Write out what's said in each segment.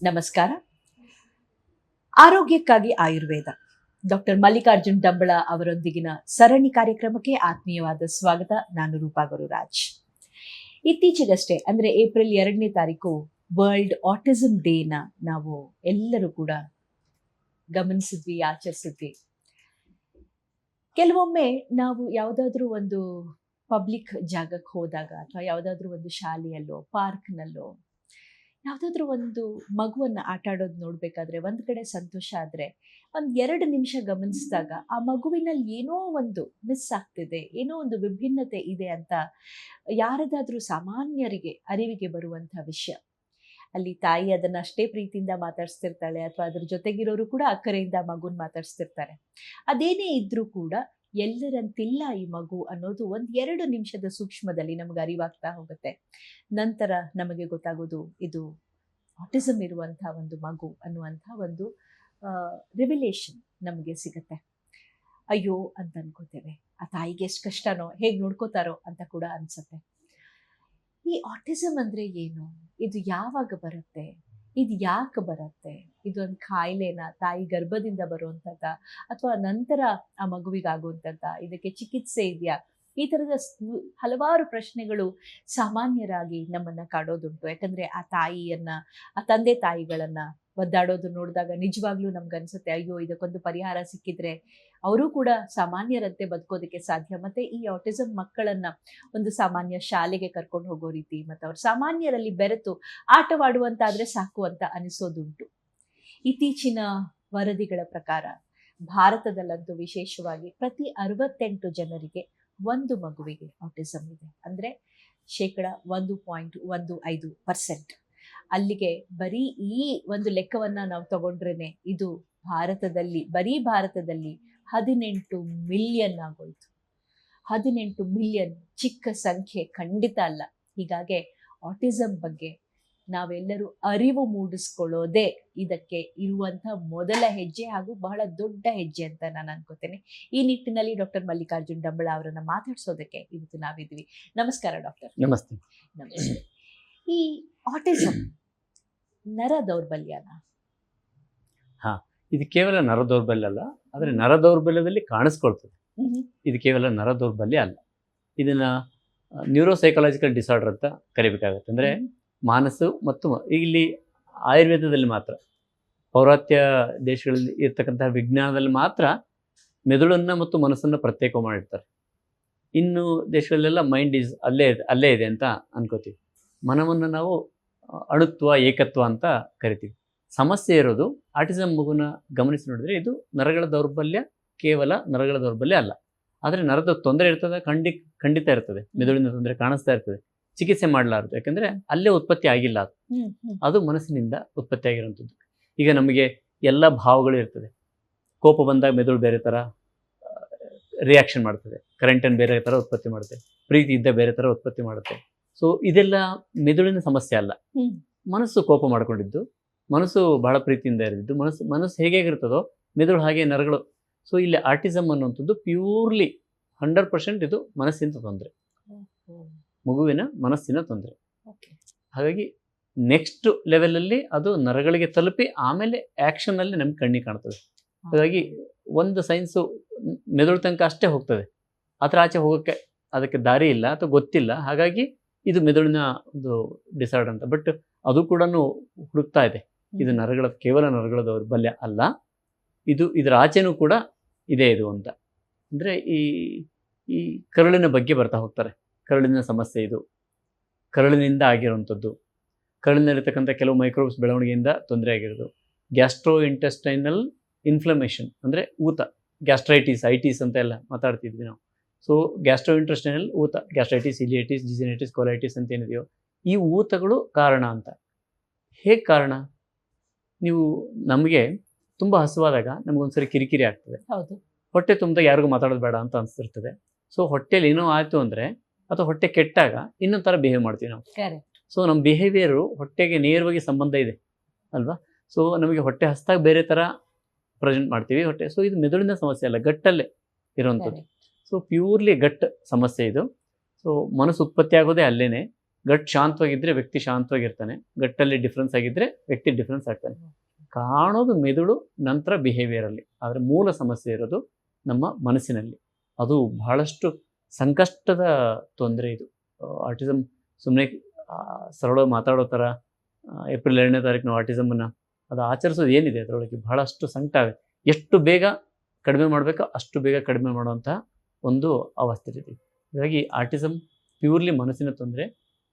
ನಮಸ್ಕಾರ. ಆರೋಗ್ಯಕ್ಕಾಗಿ ಆಯುರ್ವೇದ ಡಾಕ್ಟರ್ ಮಲ್ಲಿಕಾರ್ಜುನ್ ಡಂಬಳ ಅವರೊಂದಿಗಿನ ಸರಣಿ ಕಾರ್ಯಕ್ರಮಕ್ಕೆ ಆತ್ಮೀಯವಾದ ಸ್ವಾಗತ. ನಾನು ರೂಪಾ ಗುರುರಾಜ್. ಇತ್ತೀಚೆಗಷ್ಟೇ ಅಂದರೆ ಏಪ್ರಿಲ್ 2ನೇ ತಾರೀಕು ವರ್ಲ್ಡ್ ಆಟಿಸಮ್ ಡೇನ ನಾವು ಎಲ್ಲರೂ ಕೂಡ ಗಮನಿಸಿದ್ವಿ, ಆಚರಿಸಿದ್ವಿ. ಕೆಲವೊಮ್ಮೆ ನಾವು ಯಾವುದಾದ್ರೂ ಒಂದು ಪಬ್ಲಿಕ್ ಜಾಗಕ್ಕೆ ಹೋದಾಗ ಅಥವಾ ಯಾವುದಾದ್ರೂ ಒಂದು ಶಾಲೆಯಲ್ಲೋ ಪಾರ್ಕ್ನಲ್ಲೋ ಯಾವುದಾದ್ರೂ ಒಂದು ಮಗುವನ್ನು ಆಟ ಆಡೋದು ನೋಡಬೇಕಾದ್ರೆ ಒಂದು ಕಡೆ ಸಂತೋಷ ಆದರೆ 1-2 ನಿಮಿಷ ಗಮನಿಸಿದಾಗ ಆ ಮಗುವಿನಲ್ಲಿ ಏನೋ ಒಂದು ಮಿಸ್ ಆಗ್ತಿದೆ, ಏನೋ ಒಂದು ವಿಭಿನ್ನತೆ ಇದೆ ಅಂತ ಯಾರದಾದ್ರೂ ಸಾಮಾನ್ಯರಿಗೆ ಅರಿವಿಗೆ ಬರುವಂಥ ವಿಷಯ. ಅಲ್ಲಿ ತಾಯಿ ಅದನ್ನು ಅಷ್ಟೇ ಪ್ರೀತಿಯಿಂದ ಮಾತಾಡಿಸ್ತಿರ್ತಾಳೆ ಅಥವಾ ಅದ್ರ ಜೊತೆಗಿರೋರು ಕೂಡ ಅಕ್ಕರೆಯಿಂದ ಮಗುನ ಮಾತಾಡಿಸ್ತಿರ್ತಾರೆ. ಅದೇನೇ ಇದ್ರೂ ಕೂಡ ಎಲ್ಲರಂತಿಲ್ಲ ಈ ಮಗು ಅನ್ನೋದು 1-2 ನಿಮಿಷದ ಸೂಕ್ಷ್ಮದಲ್ಲಿ ನಮಗೆ ಅರಿವಾಗ್ತಾ ಹೋಗುತ್ತೆ. ನಂತರ ನಮಗೆ ಗೊತ್ತಾಗೋದು ಇದು ಆಟಿಸಮ್ ಇರುವಂಥ ಒಂದು ಮಗು ಅನ್ನುವಂಥ ಒಂದು ರಿವಿಲೇಷನ್ ನಮಗೆ ಸಿಗುತ್ತೆ. ಅಯ್ಯೋ ಅಂತ ಅನ್ಕೋತೇವೆ. ಆ ತಾಯಿಗೆ ಎಷ್ಟು ಕಷ್ಟನೋ, ಹೇಗೆ ನೋಡ್ಕೋತಾರೋ ಅಂತ ಕೂಡ ಅನ್ಸುತ್ತೆ. ಈ ಆಟಿಸಮ್ ಅಂದರೆ ಏನು? ಇದು ಯಾವಾಗ ಬರುತ್ತೆ? ಇದು ಯಾಕೆ ಬರುತ್ತೆ? ಇದೊಂದು ಕಾಯಿಲೆನ ತಾಯಿ ಗರ್ಭದಿಂದ ಬರುವಂಥದ್ದ ಅಥವಾ ನಂತರ ಆ ಮಗುವಿಗಾಗುವಂಥದ್ದ? ಇದಕ್ಕೆ ಚಿಕಿತ್ಸೆ ಇದೆಯಾ? ಈ ಥರದ ಹಲವಾರು ಪ್ರಶ್ನೆಗಳು ಸಾಮಾನ್ಯರಾಗಿ ನಮ್ಮನ್ನು ಕಾಡೋದುಂಟು. ಯಾಕಂದರೆ ಆ ತಂದೆ ತಾಯಿಗಳನ್ನು ಒದ್ದಾಡೋದು ನೋಡಿದಾಗ ನಿಜವಾಗ್ಲೂ ನಮ್ಗನ್ಸುತ್ತೆ, ಅಯ್ಯೋ ಇದಕ್ಕೊಂದು ಪರಿಹಾರ ಸಿಕ್ಕಿದ್ರೆ ಅವರೂ ಕೂಡ ಸಾಮಾನ್ಯರಂತೆ ಬದುಕೋದಕ್ಕೆ ಸಾಧ್ಯ. ಮತ್ತು ಈ ಆಟಿಸಮ್ ಮಕ್ಕಳನ್ನು ಒಂದು ಸಾಮಾನ್ಯ ಶಾಲೆಗೆ ಕರ್ಕೊಂಡು ಹೋಗೋ ರೀತಿ ಮತ್ತು ಅವ್ರು ಸಾಮಾನ್ಯರಲ್ಲಿ ಬೆರೆತು ಆಟವಾಡುವಂತಾದರೆ ಸಾಕು ಅಂತ ಅನಿಸೋದುಂಟು. ಇತ್ತೀಚಿನ ವರದಿಗಳ ಪ್ರಕಾರ ಭಾರತದಲ್ಲಂತೂ ವಿಶೇಷವಾಗಿ ಪ್ರತಿ 68 ಜನರಿಗೆ ಒಂದು ಮಗುವಿಗೆ ಆಟಿಸಮ್ ಇದೆ. ಅಂದರೆ 1.15%. ಅಲ್ಲಿಗೆ ಬರೀ ಈ ಒಂದು ಲೆಕ್ಕವನ್ನು ನಾವು ತಗೊಂಡ್ರೇನೆ ಇದು ಬರೀ ಭಾರತದಲ್ಲಿ 18 ಮಿಲಿಯನ್ ಆಗೋಯ್ತು. 18 ಮಿಲಿಯನ್ ಚಿಕ್ಕ ಸಂಖ್ಯೆ ಖಂಡಿತ ಅಲ್ಲ. ಹೀಗಾಗಿ ಆಟಿಸಮ್ ಬಗ್ಗೆ ನಾವೆಲ್ಲರೂ ಅರಿವು ಮೂಡಿಸ್ಕೊಳ್ಳೋದೇ ಇದಕ್ಕೆ ಇರುವಂಥ ಮೊದಲ ಹೆಜ್ಜೆ ಹಾಗೂ ಬಹಳ ದೊಡ್ಡ ಹೆಜ್ಜೆ ಅಂತ ನಾನು ಅನ್ಕೋತೇನೆ. ಈ ನಿಟ್ಟಿನಲ್ಲಿ ಡಾಕ್ಟರ್ ಮಲ್ಲಿಕಾರ್ಜುನ್ ಡಂಬಳ ಅವರನ್ನು ಮಾತಾಡ್ಸೋದಕ್ಕೆ ಇವತ್ತು ನಾವಿದ್ದೀವಿ. ನಮಸ್ಕಾರ ಡಾಕ್ಟರ್. ನಮಸ್ತೆ. ನಮಸ್ತೆ. ಈ ಆಟಿಸಮ್ ನರ ದೌರ್ಬಲ್ಯನ? ಇದು ಕೇವಲ ನರ ದೌರ್ಬಲ್ಯ ಅಲ್ಲ, ಆದರೆ ನರ ದೌರ್ಬಲ್ಯದಲ್ಲಿ ಕಾಣಿಸ್ಕೊಳ್ತದೆ. ಇದು ಕೇವಲ ನರ ದೌರ್ಬಲ್ಯ ಅಲ್ಲ, ಇದನ್ನ ನ್ಯೂರೋಸೈಕಾಲಜಿಕಲ್ ಡಿಸಾರ್ಡರ್ ಅಂತ ಕರಿಬೇಕಾಗತ್ತೆ. ಅಂದರೆ ಮಾನಸ ಮತ್ತು ಇಲ್ಲಿ ಆಯುರ್ವೇದದಲ್ಲಿ ಮಾತ್ರ, ಪೌರಾತ್ಯ ದೇಶಗಳಲ್ಲಿ ಇರ್ತಕ್ಕಂತಹ ವಿಜ್ಞಾನದಲ್ಲಿ ಮಾತ್ರ ಮೆದುಳನ್ನು ಮತ್ತು ಮನಸ್ಸನ್ನು ಪ್ರತ್ಯೇಕ ಮಾಡಿರ್ತಾರೆ. ಇನ್ನು ದೇಶಗಳಲ್ಲೆಲ್ಲ ಮೈಂಡ್ ಈಸ್ ಅಲ್ಲೇ ಇದೆ ಅಂತ ಅನ್ಕೋತೀವಿ. ಮನವನ್ನು ನಾವು ಅಣುತ್ವ, ಏಕತ್ವ ಅಂತ ಕರಿತೀವಿ. ಸಮಸ್ಯೆ ಇರೋದು ಆಟಿಸಮ್ ಮಗುನ ಗಮನಿಸಿ ನೋಡಿದ್ರೆ ಇದು ನರಗಳ ದೌರ್ಬಲ್ಯ, ಕೇವಲ ನರಗಳ ದೌರ್ಬಲ್ಯ ಅಲ್ಲ. ಆದರೆ ನರದ ತೊಂದರೆ ಇರ್ತದೆ, ಖಂಡಿತ ಇರ್ತದೆ. ಮೆದುಳಿನ ತೊಂದರೆ ಕಾಣಿಸ್ತಾ ಇರ್ತದೆ, ಚಿಕಿತ್ಸೆ ಮಾಡಲಾರದು. ಯಾಕಂದರೆ ಅಲ್ಲೇ ಉತ್ಪತ್ತಿ ಆಗಿಲ್ಲ, ಅದು ಮನಸ್ಸಿನಿಂದ ಉತ್ಪತ್ತಿ ಆಗಿರುವಂಥದ್ದು. ಈಗ ನಮಗೆ ಎಲ್ಲ ಭಾವಗಳು ಇರ್ತದೆ. ಕೋಪ ಬಂದಾಗ ಮೆದುಳು ಬೇರೆ ಥರ ರಿಯಾಕ್ಷನ್ ಮಾಡ್ತದೆ, ಕರೆಂಟನ್ನು ಬೇರೆ ಥರ ಉತ್ಪತ್ತಿ ಮಾಡುತ್ತೆ, ಪ್ರೀತಿ ಇದ್ದ ಬೇರೆ ಥರ ಉತ್ಪತ್ತಿ ಮಾಡುತ್ತೆ. ಸೊ ಇದೆಲ್ಲ ಮೆದುಳಿನ ಸಮಸ್ಯೆ ಅಲ್ಲ. ಮನಸ್ಸು ಕೋಪ ಮಾಡ್ಕೊಂಡಿದ್ದು, ಮನಸ್ಸು ಬಹಳ ಪ್ರೀತಿಯಿಂದ ಇರಿದ್ದು, ಮನಸ್ಸು ಹೇಗಿರ್ತದೋ ಮೆದುಳು ಹಾಗೆ ನರಗಳು. ಸೊ ಇಲ್ಲಿ ಆಟಿಸಮ್ ಅನ್ನುವಂಥದ್ದು ಪ್ಯೂರ್ಲಿ 100% ಇದು ಮನಸ್ಸಿನ ತೊಂದರೆ, ಮಗುವಿನ ಮನಸ್ಸಿನ ತೊಂದರೆ. ಹಾಗಾಗಿ ನೆಕ್ಸ್ಟ್ ಲೆವೆಲಲ್ಲಿ ಅದು ನರಗಳಿಗೆ ತಲುಪಿ ಆಮೇಲೆ ಆ್ಯಕ್ಷನಲ್ಲಿ ನಮ್ಗೆ ಕಣ್ಣಿಗೆ ಕಾಣ್ತದೆ. ಹಾಗಾಗಿ ಒಂದು ಸೈನ್ಸು ಮೆದುಳು ತನಕ ಅಷ್ಟೇ ಹೋಗ್ತದೆ, ಅದರ ಆಚೆ ಹೋಗೋಕ್ಕೆ ಅದಕ್ಕೆ ದಾರಿ ಇಲ್ಲ ಅಥವಾ ಗೊತ್ತಿಲ್ಲ. ಹಾಗಾಗಿ ಇದು ಮೆದುಳಿನ ಒಂದು ಡಿಸಾರ್ಡರ್ ಅಂತ. ಬಟ್ ಅದು ಕೂಡ ಹುಡುಕ್ತಾ ಇದೆ. ಇದು ಕೇವಲ ನರಗಳ ದೌರ್ಬಲ್ಯ ಅಲ್ಲ, ಇದರ ಆಚೆನೂ ಕೂಡ ಇದೆ ಇದು ಅಂತ. ಅಂದರೆ ಈ ಕರುಳಿನ ಬಗ್ಗೆ ಬರ್ತಾ ಹೋಗ್ತಾರೆ. ಕರುಳಿನ ಸಮಸ್ಯೆ ಇದು, ಕರುಳಿನಿಂದ ಆಗಿರುವಂಥದ್ದು, ಕರುಳಿನಲ್ಲಿರ್ತಕ್ಕಂಥ ಕೆಲವು ಮೈಕ್ರೋಬ್ಸ್ ಬೆಳವಣಿಗೆಯಿಂದ ತೊಂದರೆ ಆಗಿರೋದು. ಗ್ಯಾಸ್ಟ್ರೋ ಇಂಟೆಸ್ಟೈನಲ್ ಇನ್ಫ್ಲಮೇಷನ್ ಅಂದರೆ ಊತ, ಗ್ಯಾಸ್ಟ್ರೈಟಿಸ್, ಐಟಿಸ್ ಅಂತ ಎಲ್ಲ ಮಾತಾಡ್ತಿದ್ವಿ ನಾವು. ಸೊ ಗ್ಯಾಸ್ಟ್ರೋ ಇಂಟೆಸ್ಟೈನಲ್ ಊತ, ಗ್ಯಾಸ್ಟ್ರೈಟಿಸ್, ಇಲಿಯೈಟಿಸ್, ಜಿಸಿನೈಟಿಸ್, ಕೊಲೈಟಿಸ್ ಅಂತ ಏನಿದೆಯೋ ಈ ಊತಗಳು ಕಾರಣ ಅಂತ. ಹೇಗೆ ಕಾರಣ? ನಮಗೆ ತುಂಬ ಹಸುವಾದಾಗ ನಮಗೊಂದ್ಸರಿ ಕಿರಿಕಿರಿ ಆಗ್ತದೆ. ಹೌದು. ಹೊಟ್ಟೆ ತುಂಬಿದಾಗ ಯಾರಿಗೂ ಮಾತಾಡೋದು ಬೇಡ ಅಂತ ಅನಿಸ್ತಿರ್ತದೆ. ಸೊ ಹೊಟ್ಟೆಲಿ ಏನೋ ಆಯಿತು ಅಂದರೆ ಅಥವಾ ಹೊಟ್ಟೆ ಕೆಟ್ಟಾಗ ಇನ್ನೊಂದು ಥರ ಬಿಹೇವ್ ಮಾಡ್ತೀವಿ ನಾವು. ಸೊ ನಮ್ಮ ಬಿಹೇವಿಯರು ಹೊಟ್ಟೆಗೆ ನೇರವಾಗಿ ಸಂಬಂಧ ಇದೆ ಅಲ್ವಾ? ಸೊ ನಮಗೆ ಹೊಟ್ಟೆ ಹಸ್ದಾಗ ಬೇರೆ ಥರ ಪ್ರೆಸೆಂಟ್ ಮಾಡ್ತೀವಿ ಹೊಟ್ಟೆ. ಸೊ ಇದು ಮೆದುಳಿನ ಸಮಸ್ಯೆ ಅಲ್ಲ, ಗಟ್ಟಲ್ಲೇ ಇರುವಂಥದ್ದು. ಸೊ ಪ್ಯೂರ್ಲಿ ಗಟ್ ಸಮಸ್ಯೆ ಇದು. ಸೊ ಮನಸ್ಸು ಉತ್ಪತ್ತಿ ಆಗೋದೇ ಅಲ್ಲೇ. ಗಟ್ ಶಾಂತವಾಗಿದ್ದರೆ ವ್ಯಕ್ತಿ ಶಾಂತವಾಗಿರ್ತಾನೆ, ಗಟ್ಟಲ್ಲಿ ಡಿಫ್ರೆನ್ಸ್ ಆಗಿದ್ದರೆ ವ್ಯಕ್ತಿ ಡಿಫ್ರೆನ್ಸ್ ಆಗ್ತಾನೆ. ಕಾಣೋದು ಮೆದುಳು, ನಂತರ ಬಿಹೇವಿಯರಲ್ಲಿ. ಆದರೆ ಮೂಲ ಸಮಸ್ಯೆ ಇರೋದು ನಮ್ಮ ಮನಸ್ಸಿನಲ್ಲಿ. ಅದು ಬಹಳಷ್ಟು ಸಂಕಷ್ಟದ ತೊಂದರೆ ಇದು. ಆಟಿಸಮ್ ಸುಮ್ಮನೆ ಸರಳ ಮಾತಾಡೋ ಥರ ಏಪ್ರಿಲ್ 2ನೇ ತಾರೀಕು ನಾವು ಆಟಿಸಮನ್ನು ಅದು ಆಚರಿಸೋದು ಏನಿದೆ ಅದರೊಳಗೆ ಬಹಳಷ್ಟು ಸಂಕಟ ಆಗುತ್ತೆ. ಎಷ್ಟು ಬೇಗ ಕಡಿಮೆ ಮಾಡಬೇಕೋ ಅಷ್ಟು ಬೇಗ ಕಡಿಮೆ ಮಾಡುವಂತಹ ಒಂದು ಅವಸ್ಥೆ ಇದೆ. ಹಾಗಾಗಿ ಆಟಿಸಮ್ ಪ್ಯೂರ್ಲಿ ಮನಸ್ಸಿನ ತೊಂದರೆ.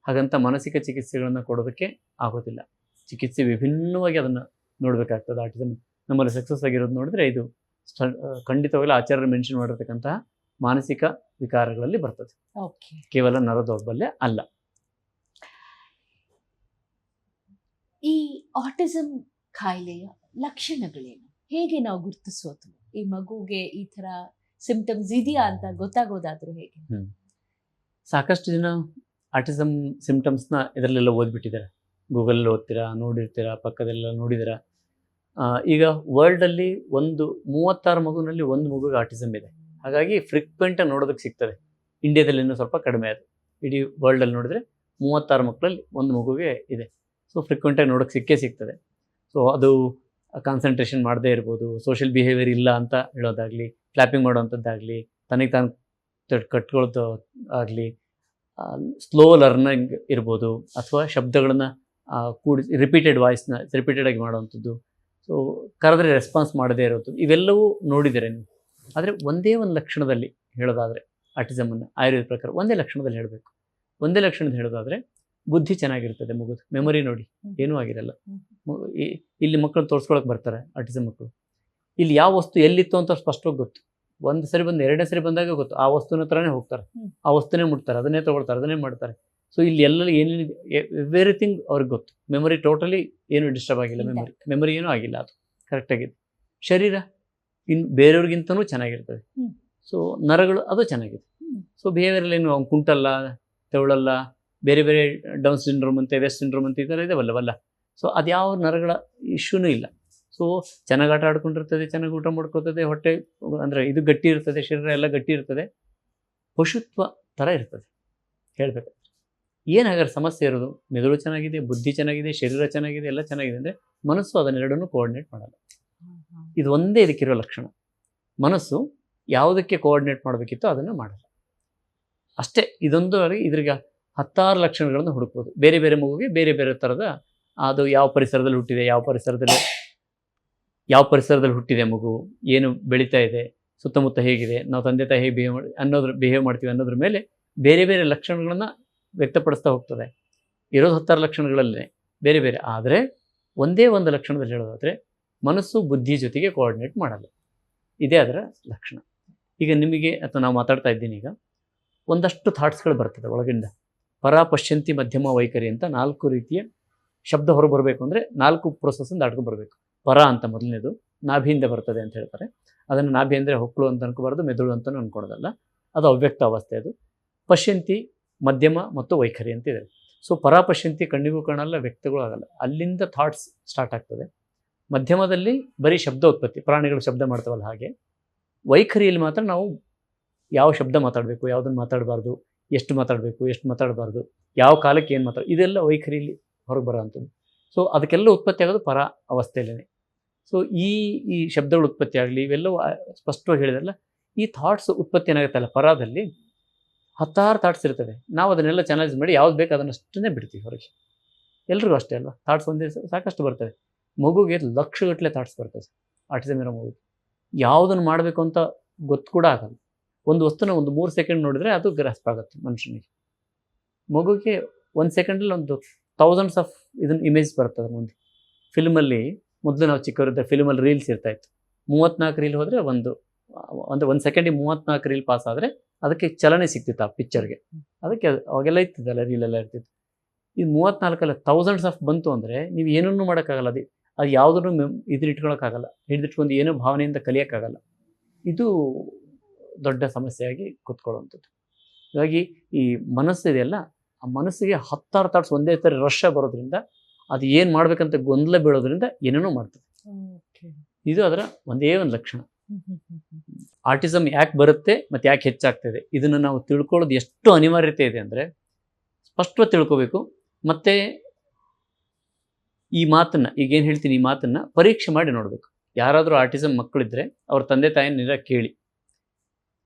ಹಾಗಂತ ಮಾನಸಿಕ ಚಿಕಿತ್ಸೆಗಳನ್ನು ಕೊಡೋದಕ್ಕೆ ಆಗೋದಿಲ್ಲ. ಚಿಕಿತ್ಸೆ ವಿಭಿನ್ನವಾಗಿ ಅದನ್ನು ನೋಡಬೇಕಾಗ್ತದೆ. ಆಟಿಸಮ್ ನಮ್ಮಲ್ಲಿ ಸಕ್ಸಸ್ ಆಗಿರೋದು ನೋಡಿದ್ರೆ ಇದು ಖಂಡಿತವಾಗಲೂ ಆಚಾರ್ಯರು ಮೆನ್ಷನ್ ಮಾಡಿರ್ತಕ್ಕಂತಹ ಮಾನಸಿಕ ವಿಕಾರಗಳಲ್ಲಿ ಬರ್ತದೆ, ಓಕೆ. ಕೇವಲ ನರ ದೌರ್ಬಲ್ಯ ಅಲ್ಲ. ಈ ಆಟಿಸಮ್ ಕಾಯಿಲೆಯ ಲಕ್ಷಣಗಳೇನು, ಹೇಗೆ ನಾವು ಗುರುತಿಸೋದು? ಈ ಮಗುಗೆ ಈ ತರ ಸಿಂಪ್ಟಮ್ಸ್ ಇದೆಯಾ ಅಂತ ಗೊತ್ತಾಗೋದಾದ್ರೂ ಹೇಗೆ? ಸಾಕಷ್ಟು ಜನ ಆಟಿಸಮ್ ಸಿಂಪ್ಟಮ್ಸ್ನ ಇದರಲ್ಲೆಲ್ಲ ಓದ್ಬಿಟ್ಟಿದ್ದಾರೆ. ಗೂಗಲಲ್ಲಿ ಓದ್ತೀರಾ, ನೋಡಿರ್ತೀರಾ, ಪಕ್ಕದಲ್ಲೆಲ್ಲ ನೋಡಿದ್ದೀರಾ. ಈಗ ವರ್ಲ್ಡಲ್ಲಿ 36 ಮಗುವಿನಲ್ಲಿ 1 ಮಗುಗೆ ಆಟಿಸಮ್ ಇದೆ. ಹಾಗಾಗಿ ಫ್ರೀಕ್ವೆಂಟಾಗಿ ನೋಡೋದಕ್ಕೆ ಸಿಗ್ತದೆ. ಇಂಡಿಯಾದಲ್ಲಿ ಇನ್ನೂ ಸ್ವಲ್ಪ ಕಡಿಮೆ ಅದು. ಇಡೀ ವರ್ಲ್ಡಲ್ಲಿ ನೋಡಿದ್ರೆ 36 ಮಕ್ಕಳಲ್ಲಿ 1 ಮಗುಗೆ ಇದೆ. ಸೊ ಫ್ರೀಕ್ವೆಂಟಾಗಿ ನೋಡೋಕ್ಕೆ ಸಿಗ್ತದೆ. ಸೊ ಅದು ಕಾನ್ಸಂಟ್ರೇಷನ್ ಮಾಡದೇ ಇರ್ಬೋದು, ಸೋಷಿಯಲ್ ಬಿಹೇವಿಯರ್ ಇಲ್ಲ ಅಂತ ಹೇಳೋದಾಗಲಿ, ಕ್ಲಾಪಿಂಗ್ ಮಾಡೋವಂಥದ್ದಾಗಲಿ, ತನಗೆ ತಾನು ಕಟ್ಕೊಳ್ಳೋದು ಆಗಲಿ, ಸ್ಲೋ ಲರ್ನಿಂಗ್ ಇರ್ಬೋದು, ಅಥವಾ ಶಬ್ದಗಳನ್ನು ಕೂಡಿಸಿ ರಿಪೀಟೆಡಾಗಿ ಮಾಡುವಂಥದ್ದು, ಸೊ ಕರೆದ್ರೆ ರೆಸ್ಪಾನ್ಸ್ ಮಾಡದೇ ಇರೋದು, ಇವೆಲ್ಲವೂ ನೋಡಿದ್ದೀರ ನೀವು. ಆದರೆ ಒಂದೇ ಒಂದು ಲಕ್ಷಣದಲ್ಲಿ ಹೇಳೋದಾದರೆ ಆಟಿಸಮನ್ನು ಆಯುರ್ವೇದ ಪ್ರಕಾರ ಒಂದೇ ಲಕ್ಷಣದಲ್ಲಿ ಹೇಳಬೇಕು. ಒಂದೇ ಲಕ್ಷಣದಲ್ಲಿ ಹೇಳೋದಾದರೆ ಬುದ್ಧಿ ಚೆನ್ನಾಗಿರ್ತದೆ ಮಗುದು. ಮೆಮೊರಿ ನೋಡಿ ಏನೂ ಆಗಿರಲ್ಲ. ಇಲ್ಲಿ ಮಕ್ಕಳು ತೋರಿಸ್ಕೊಳಕ್ಕೆ ಬರ್ತಾರೆ ಆಟಿಸಮ್ ಮಕ್ಕಳು. ಇಲ್ಲಿ ಯಾವ ವಸ್ತು ಎಲ್ಲಿತ್ತು ಅಂತ ಸ್ಪಷ್ಟವಾಗಿ ಗೊತ್ತು. ಒಂದು ಸರಿ ಬಂದು 2ನೇ ಸರಿ ಬಂದಾಗ ಗೊತ್ತು. ಆ ವಸ್ತುನ ಹತ್ರನೇ ಹೋಗ್ತಾರೆ, ಆ ವಸ್ತುನೇ ಮುಟ್ತಾರೆ, ಅದನ್ನೇ ತೊಗೊಳ್ತಾರೆ, ಅದನ್ನೇ ಮಾಡ್ತಾರೆ. ಸೊ ಇಲ್ಲಿ ಎಲ್ಲ ಏನೇನಿದೆ ಎವ್ರಿಥಿಂಗ್ ಅವ್ರಿಗೆ ಗೊತ್ತು. ಮೆಮೊರಿ ಟೋಟಲಿ ಏನು ಡಿಸ್ಟರ್ಬ್ ಆಗಿಲ್ಲ. ಮೆಮೊರಿ ಏನೂ ಆಗಿಲ್ಲ, ಅದು ಕರೆಕ್ಟಾಗಿದೆ. ಶರೀರ ಇನ್ನು ಬೇರೆಯವ್ರಿಗಿಂತನೂ ಚೆನ್ನಾಗಿರ್ತದೆ. ಸೊ ನರಗಳು ಅದು ಚೆನ್ನಾಗಿದೆ. ಸೊ ಬಿಹೇವಿಯರಲ್ಲಿ ಏನು ಅವ್ನು ಕುಂಟಲ್ಲ, ತೆವಳಲ್ಲ, ಬೇರೆ ಬೇರೆ ಡೌನ್ ಸಿಂಡ್ರೋಮ್ ಅಂತೆ, ವೆಸ್ಟ್ ಸಿಂಡ್ರೋಮ್ ಅಂತ ಈ ಥರ ಇದಾವಲ್ಲವಲ್ಲ. ಸೊ ಅದು ಯಾವ ನರಗಳ ಇಶ್ಯೂನೂ ಇಲ್ಲ. ಸೊ ಚೆನ್ನಾಗಿ ಆಟ ಆಡ್ಕೊಂಡಿರ್ತದೆ, ಚೆನ್ನಾಗಿ ಊಟ ಮಾಡ್ಕೊಳ್ತದೆ, ಹೊಟ್ಟೆ ಅಂದರೆ ಇದು ಗಟ್ಟಿ ಇರ್ತದೆ, ಶರೀರ ಎಲ್ಲ ಗಟ್ಟಿ ಇರ್ತದೆ, ಪಶುತ್ವ ಥರ ಇರ್ತದೆ. ಹೇಳಬೇಕು ಏನಾಗಾರೆ ಸಮಸ್ಯೆ ಇರೋದು, ಮೆದುಳು ಚೆನ್ನಾಗಿದೆ, ಬುದ್ಧಿ ಚೆನ್ನಾಗಿದೆ, ಶರೀರ ಚೆನ್ನಾಗಿದೆ, ಎಲ್ಲ ಚೆನ್ನಾಗಿದೆ ಅಂದರೆ ಮನಸ್ಸು ಅದನ್ನೆರಡನ್ನೂ ಕೋಆರ್ಡಿನೇಟ್ ಮಾಡಲ್ಲ. ಇದು ಒಂದೇ ಇದಕ್ಕಿರೋ ಲಕ್ಷಣ. ಮನಸ್ಸು ಯಾವುದಕ್ಕೆ ಕೋಆರ್ಡಿನೇಟ್ ಮಾಡಬೇಕಿತ್ತೋ ಅದನ್ನು ಮಾಡಲ್ಲ ಅಷ್ಟೇ. ಇದೊಂದು ಇದ್ರಿಗೆ 16 ಲಕ್ಷಣಗಳನ್ನು ಹುಡುಕ್ಬೋದು. ಬೇರೆ ಬೇರೆ ಮಗುವಿಗೆ ಬೇರೆ ಬೇರೆ ಥರದ, ಅದು ಯಾವ ಪರಿಸರದಲ್ಲಿ ಹುಟ್ಟಿದೆ, ಯಾವ ಪರಿಸರದಲ್ಲಿ ಹುಟ್ಟಿದೆ ಮಗು, ಏನು ಬೆಳೀತಾ ಇದೆ, ಸುತ್ತಮುತ್ತ ಹೇಗಿದೆ, ನಾವು ತಂದೆ ತಾಯಿ ಹೇಗೆ ಬಿಹೇವ್ ಮಾಡ್ತೀವಿ ಅನ್ನೋದ್ರ ಮೇಲೆ ಬೇರೆ ಬೇರೆ ಲಕ್ಷಣಗಳನ್ನು ವ್ಯಕ್ತಪಡಿಸ್ತಾ ಹೋಗ್ತದೆ. ಇರೋದು 16 ಲಕ್ಷಣಗಳಲ್ಲೇ ಬೇರೆ ಬೇರೆ. ಆದರೆ ಒಂದೇ ಒಂದು ಲಕ್ಷಣದಲ್ಲಿ ಹೇಳೋದಾದರೆ ಮನಸ್ಸು ಬುದ್ಧಿ ಜೊತೆಗೆ ಕೋಆರ್ಡಿನೇಟ್ ಮಾಡಲ್ಲ. ಇದೇ ಅದರ ಲಕ್ಷಣ. ಈಗ ನಿಮಗೆ ಅಥವಾ ನಾವು ಮಾತಾಡ್ತಾ ಇದ್ದೀನಿ, ಈಗ ಒಂದಷ್ಟು ಥಾಟ್ಸ್ಗಳು ಬರ್ತದೆ ಒಳಗಿಂದ. ಪರ, ಪಶ್ಯಂತಿ, ಮಧ್ಯಮ, ವೈಖರಿ ಅಂತ 4 ರೀತಿಯ ಶಬ್ದ ಹೊರಗೆ ಬರಬೇಕು ಅಂದರೆ 4 ಪ್ರೊಸೆಸ್ಸಿಂದ ದಾಟ್ಕೊಂಡು ಬರಬೇಕು. ಪರ ಅಂತ ಮೊದಲನೇದು ನಾಭಿಯಿಂದ ಬರ್ತದೆ ಅಂತ ಹೇಳ್ತಾರೆ. ಅದನ್ನು ನಾಭಿ ಅಂದರೆ ಹೊಕ್ಕಳು ಅಂತ ಅನ್ಕೋಬಾರ್ದು, ಮೆದುಳು ಅಂತಲೂ ಅನ್ಕೊಡೋದಲ್ಲ, ಅದು ಅವ್ಯಕ್ತ ಅವಸ್ಥೆ. ಅದು ಪಶ್ಯಂತಿ, ಮಧ್ಯಮ ಮತ್ತು ವೈಖರಿ ಅಂತ ಇದೆ. ಸೊ ಪರಾಪಶ್ಯಂತಿ ಕಣ್ಣಿಗೂ ಕಾಣಲ್ಲ, ವ್ಯಕ್ತಗಳು ಆಗಲ್ಲ, ಅಲ್ಲಿಂದ ಥಾಟ್ಸ್ ಸ್ಟಾರ್ಟ್ ಆಗ್ತದೆ. ಮಧ್ಯಮದಲ್ಲಿ ಬರೀ ಶಬ್ದ ಉತ್ಪತ್ತಿ, ಪ್ರಾಣಿಗಳು ಶಬ್ದ ಮಾಡ್ತಾವಲ್ಲ ಹಾಗೆ. ವೈಖರಿಯಲ್ಲಿ ಮಾತ್ರ ನಾವು ಯಾವ ಶಬ್ದ ಮಾತಾಡಬೇಕು, ಯಾವುದನ್ನು ಮಾತಾಡಬಾರ್ದು, ಎಷ್ಟು ಮಾತಾಡಬೇಕು, ಎಷ್ಟು ಮಾತಾಡಬಾರ್ದು, ಯಾವ ಕಾಲಕ್ಕೆ ಏನು ಇದೆಲ್ಲ ವೈಖರಿಯಲ್ಲಿ ಹೊರಗೆ ಬರೋ ಅಂಥದ್ದು. ಸೊ ಅದಕ್ಕೆಲ್ಲ ಉತ್ಪತ್ತಿ ಆಗೋದು ಪರ ಅವಸ್ಥೆಯಲ್ಲೇ. ಸೊ ಈ ಶಬ್ದಗಳು ಉತ್ಪತ್ತಿ ಆಗಲಿ, ಇವೆಲ್ಲವೂ ಸ್ಪಷ್ಟವಾಗಿ ಹೇಳಿದ್ರಲ್ಲ. ಈ ಥಾಟ್ಸ್ ಉತ್ಪತ್ತಿ ಏನಾಗುತ್ತಲ್ಲ ಪರಾದಲ್ಲಿ 16 ಥಾಟ್ಸ್ ಇರ್ತದೆ. ನಾವು ಅದನ್ನೆಲ್ಲ ಚಾನಲೈಸ್ ಮಾಡಿ ಯಾವ್ದು ಬೇಕು ಅದನ್ನಷ್ಟನ್ನೇ ಬಿಡ್ತೀವಿ ಹೊರಗೆ. ಎಲ್ರಿಗೂ ಅಷ್ಟೇ ಅಲ್ವಾ, ಥಾಟ್ಸ್ ಒಂದೇ ಸಾಕಷ್ಟು ಬರ್ತವೆ. ಮಗುಗೆ ಲಕ್ಷಗಟ್ಟಲೆ ಥಾಟ್ಸ್ ಬರ್ತದೆ. ಆಟಿಸಮ್ ಇರೋ ಮಗುಗೆ ಯಾವುದನ್ನು ಮಾಡಬೇಕು ಅಂತ ಗೊತ್ತು ಕೂಡ ಆಗಲ್ಲ. ಒಂದು ವಸ್ತುನ ಒಂದು 3 ಸೆಕೆಂಡ್ ನೋಡಿದ್ರೆ ಅದು ಗ್ರಾಸ್ಪ್ ಆಗುತ್ತೆ ಮನುಷ್ಯನಿಗೆ. ಮಗುಗೆ 1 ಸೆಕೆಂಡಲ್ಲಿ ಒಂದು ಥೌಸಂಡ್ಸ್ ಆಫ್ ಇದನ್ನು ಇಮೇಜ್ ಬರ್ತದೆ ಮುಂದೆ. ಫಿಲ್ಮಲ್ಲಿ ಮೊದಲು ನಾವು ಚಿಕ್ಕವರಿದ್ದ ಫಿಲ್ಮಲ್ಲಿ ರೀಲ್ಸ್ ಇರ್ತಾಯಿತ್ತು. 34 ರೀಲ್ ಹೋದರೆ ಒಂದು ಸೆಕೆಂಡಿಗೆ 34 ರೀಲ್ ಪಾಸ್ ಆದರೆ ಅದಕ್ಕೆ ಚಲನೆ ಸಿಗ್ತಿತ್ತು ಆ ಪಿಕ್ಚರ್ಗೆ. ಅದಕ್ಕೆ ಅವಾಗೆಲ್ಲ ಇರ್ತಿದ್ದಲ್ಲ, ರೀಲೆಲ್ಲ ಇರ್ತಿತ್ತು. ಇದು 34 ಥೌಸಂಡ್ಸ್ ಆಫ್ ಬಂತು ಅಂದರೆ ನೀವು ಏನನ್ನೂ ಮಾಡೋಕ್ಕಾಗಲ್ಲ. ಅದು ಯಾವುದನ್ನು ಇಟ್ಕೊಳ್ಳೋಕ್ಕಾಗಲ್ಲ, ಹಿಡಿದಿಟ್ಕೊಂಡು ಏನೋ ಭಾವನೆಯಿಂದ ಕಲಿಯೋಕ್ಕಾಗಲ್ಲ. ಇದು ದೊಡ್ಡ ಸಮಸ್ಯೆಯಾಗಿ ಕೂತ್ಕೊಳ್ಳುವಂಥದ್ದು. ಹಾಗಾಗಿ ಈ ಮನಸ್ಸಿದೆಯಲ್ಲ, ಆ ಮನಸ್ಸಿಗೆ 16 ಥಾಟ್ಸ್ ಒಂದೇ ಥರ ರಶ್ ಬರೋದ್ರಿಂದ ಅದು ಏನು ಮಾಡ್ಬೇಕಂತ ಗೊಂದಲ ಬೀಳೋದ್ರಿಂದ ಏನೇನೋ ಮಾಡ್ತದೆ. ಇದು ಅದರ ಒಂದೇ ಒಂದು ಲಕ್ಷಣ. ಆಟಿಸಮ್ ಯಾಕೆ ಬರುತ್ತೆ ಮತ್ತು ಯಾಕೆ ಹೆಚ್ಚಾಗ್ತದೆ ಇದನ್ನು ನಾವು ತಿಳ್ಕೊಳ್ಳೋದು ಎಷ್ಟು ಅನಿವಾರ್ಯತೆ ಇದೆ ಅಂದರೆ, ಸ್ಪಷ್ಟವಾಗಿ ತಿಳ್ಕೋಬೇಕು. ಮತ್ತು ಈ ಮಾತನ್ನು ಈಗೇನು ಹೇಳ್ತೀನಿ ಈ ಮಾತನ್ನು ಪರೀಕ್ಷೆ ಮಾಡಿ ನೋಡಬೇಕು. ಯಾರಾದರೂ ಆಟಿಸಮ್ ಮಕ್ಕಳಿದ್ದರೆ ಅವ್ರ ತಂದೆ ತಾಯಿನ ಕೇಳಿ,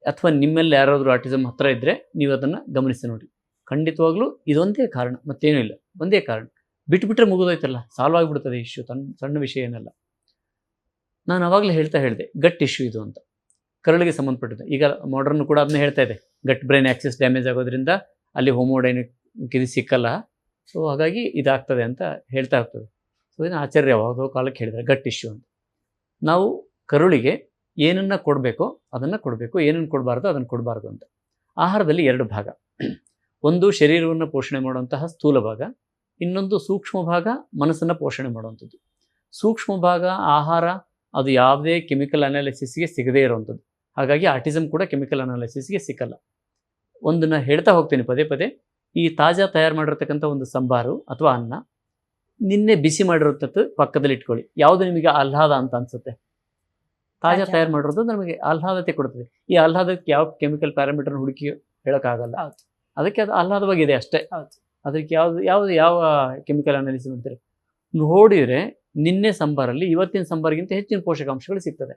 ಅಥವಾ ನಿಮ್ಮಲ್ಲಿ ಯಾರಾದರೂ ಆಟಿಸಮ್ ಹತ್ರ ಇದ್ದರೆ ನೀವು ಅದನ್ನು ಗಮನಿಸಿ ನೋಡಿ. ಖಂಡಿತವಾಗ್ಲೂ ಇದೊಂದೇ ಕಾರಣ, ಮತ್ತೇನೂ ಇಲ್ಲ, ಒಂದೇ ಕಾರಣ. ಬಿಟ್ಟುಬಿಟ್ರೆ ಮುಗಿದೋಯ್ತಲ್ಲ, ಸಾಲ್ವ್ ಆಗಿಬಿಡ್ತದೆ ಇಶ್ಯೂ, ಸಣ್ಣ ವಿಷಯ ಏನಲ್ಲ. ನಾನು ಆವಾಗಲೇ ಹೇಳಿದೆ ಗಟ್ ಇಶ್ಯೂ ಇದು ಅಂತ, ಕರಳಿಗೆ ಸಂಬಂಧಪಟ್ಟಿದೆ. ಈಗ ಮಾಡರ್ನ್ ಕೂಡ ಅದನ್ನ ಹೇಳ್ತಾ ಇದೆ, ಗಟ್ ಬ್ರೈನ್ ಆಕ್ಸಿಸ್ ಡ್ಯಾಮೇಜ್ ಆಗೋದ್ರಿಂದ ಅಲ್ಲಿ ಹೋಮೋಡೈನಿಕ್ ಇದು ಸಿಕ್ಕಲ್ಲ, ಸೊ ಹಾಗಾಗಿ ಇದಾಗ್ತದೆ ಅಂತ ಹೇಳ್ತಾ ಹೋಗ್ತದೆ. ಸೊ ಇದನ್ನು ಆಚಾರ್ಯ ಯಾವುದೋ ಕಾಲಕ್ಕೆ ಹೇಳಿದ್ದಾರೆ ಗಟ್ ಇಶ್ಯೂ ಅಂತ. ನಾವು ಕರುಳಿಗೆ ಏನನ್ನು ಕೊಡಬೇಕೋ ಅದನ್ನು ಕೊಡಬೇಕು, ಏನನ್ನು ಕೊಡಬಾರ್ದು ಅದನ್ನು ಕೊಡಬಾರ್ದು ಅಂತ. ಆಹಾರದಲ್ಲಿ 2 ಭಾಗ, ಒಂದು ಶರೀರವನ್ನು ಪೋಷಣೆ ಮಾಡುವಂತಹ ಸ್ಥೂಲ ಭಾಗ, ಇನ್ನೊಂದು ಸೂಕ್ಷ್ಮ ಭಾಗ ಮನಸ್ಸನ್ನು ಪೋಷಣೆ ಮಾಡುವಂಥದ್ದು. ಸೂಕ್ಷ್ಮ ಭಾಗ ಆಹಾರ ಅದು ಯಾವುದೇ ಕೆಮಿಕಲ್ ಅನಾಲಿಸಿಸ್ಗೆ ಸಿಗದೇ ಇರುವಂಥದ್ದು. ಹಾಗಾಗಿ ಆಟಿಸಮ್ ಕೂಡ ಕೆಮಿಕಲ್ ಅನಾಲಿಸಿಸ್ಗೆ ಸಿಕ್ಕಲ್ಲ. ಒಂದನ್ನು ಹೇಳ್ತಾ ಹೋಗ್ತೀನಿ ಪದೇ ಪದೇ. ಈ ತಾಜಾ ತಯಾರು ಮಾಡಿರ್ತಕ್ಕಂಥ ಒಂದು ಸಂಬಾರು ಅಥವಾ ಅನ್ನ ನಿನ್ನೆ ಬಿಸಿ ಮಾಡಿರೋಂಥದ್ದು ಪಕ್ಕದಲ್ಲಿ ಇಟ್ಕೊಳ್ಳಿ. ಯಾವುದು ನಿಮಗೆ ಆಹ್ಲಾದ ಅಂತ ಅನಿಸುತ್ತೆ? ತಾಜಾ ತಯಾರು ಮಾಡಿರೋದು ನಮಗೆ ಆಹ್ಲಾದತೆ ಕೊಡ್ತದೆ. ಈ ಆಹ್ಲಾದಕ್ಕೆ ಯಾವ ಕೆಮಿಕಲ್ ಪ್ಯಾರಾಮೀಟರ್ನ ಹುಡುಕಿ ಹೇಳೋಕ್ಕಾಗಲ್ಲ, ಅದಕ್ಕೆ ಅದು ಆಹ್ಲಾದವಾಗಿದೆ ಅಷ್ಟೇ. ಅದಕ್ಕೆ ಯಾವ ಕೆಮಿಕಲ್ ಅನಾಲಿಸಿಸ್ ಮಾಡ್ತಾರೆ ನೋಡಿದರೆ ನಿನ್ನೆ ಸಂಬಾರಲ್ಲಿ ಇವತ್ತಿನ ಸಂಬಾರಿಗಿಂತ ಹೆಚ್ಚಿನ ಪೋಷಕಾಂಶಗಳು ಸಿಗ್ತದೆ.